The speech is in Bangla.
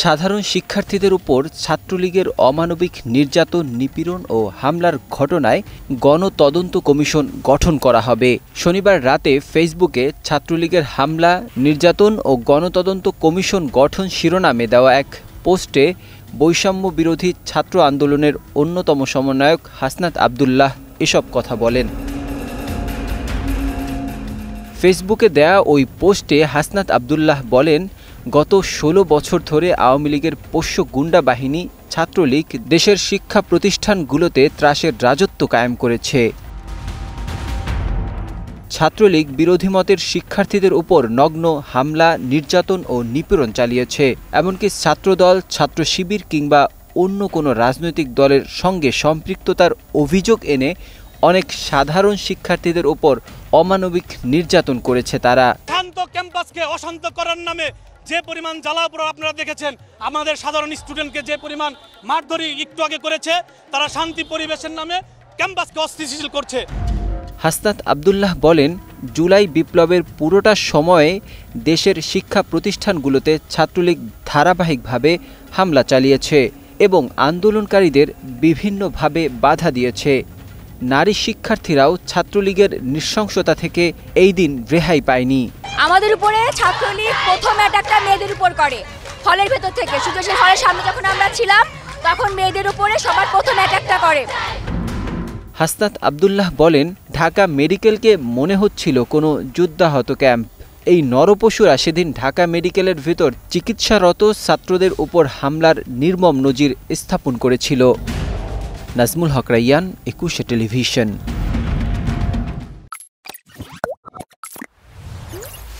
সাধারণ শিক্ষার্থীদের উপর ছাত্রলীগের অমানবিক নির্যাতন, নিপীড়ন ও হামলার ঘটনায় গণতদন্ত কমিশন গঠন করা হবে। শনিবার রাতে ফেসবুকে ছাত্রলীগের হামলা, নির্যাতন ও গণতদন্ত কমিশন গঠন শিরোনামে দেওয়া এক পোস্টে বৈষম্য বিরোধী ছাত্র আন্দোলনের অন্যতম সমন্বয়ক হাসনাত আব্দুল্লাহ এসব কথা বলেন। ফেসবুকে দেয়া ওই পোস্টে হাসনাত আব্দুল্লাহ বলেন, গত ১৬ বছর ধরে আওয়ামী লীগের পোষ্য গুন্ডা বাহিনী ছাত্রলীগ দেশের শিক্ষা প্রতিষ্ঠানগুলোতে ত্রাসের রাজত্ব কায়েম করেছে। ছাত্রলীগ বিরোধী মতের শিক্ষার্থীদের উপর নগ্ন হামলা, নির্যাতন ও নিপীড়ন চালিয়েছে। এমনকি ছাত্রদল, ছাত্র শিবির কিংবা অন্য কোনো রাজনৈতিক দলের সঙ্গে সম্পৃক্ততার অভিযোগ এনে অনেক সাধারণ শিক্ষার্থীদের উপর অমানবিক নির্যাতন করেছে তারা। শান্ত ক্যাম্পাসকে অশান্ত করার নামে যে পরিমাণ জ্বালাপোড়া আপনারা দেখেছেন, আমাদের সাধারণ স্টুডেন্টকে যে পরিমাণ মারধরি একটু আগে করেছে, তারা শান্তি পরিবেশের নামে ক্যাম্পাসকে অস্থিতিশীল করছে। হাসনাত আব্দুল্লাহ বলেন, জুলাই বিপ্লবের পুরোটা সময়ে দেশের শিক্ষা প্রতিষ্ঠানগুলোতে ছাত্রলীগ ধারাবাহিকভাবে হামলা চালিয়েছে এবং আন্দোলনকারীদের বিভিন্নভাবে বাধা দিয়েছে। নারী শিক্ষার্থীরাও ছাত্রলীগের নৃশংসতা থেকে এই দিন রেহাই পায়নি। আমাদের উপরে ছাত্রলীগ প্রথম অ্যাটাকটা মেয়েদের উপর করে, হলের ভেতর থেকে। শুধু সেই হলের সামনে যখন আমরা ছিলাম তখন মেয়েদের উপরে সবার প্রথম অ্যাটাকটা করে। হাসনাত আব্দুল্লাহ বলেন, ঢাকা মেডিকেলকে মনে হচ্ছিল কোনো যুদ্ধাহত ক্যাম্প। এই নরপশুরা সেদিন ঢাকা মেডিকেলের ভেতর চিকিৎসারত ছাত্রদের উপর হামলার নির্মম নজির স্থাপন করেছিল। নাজমুল হক রাইয়ান, ২১ টেলিভিশন।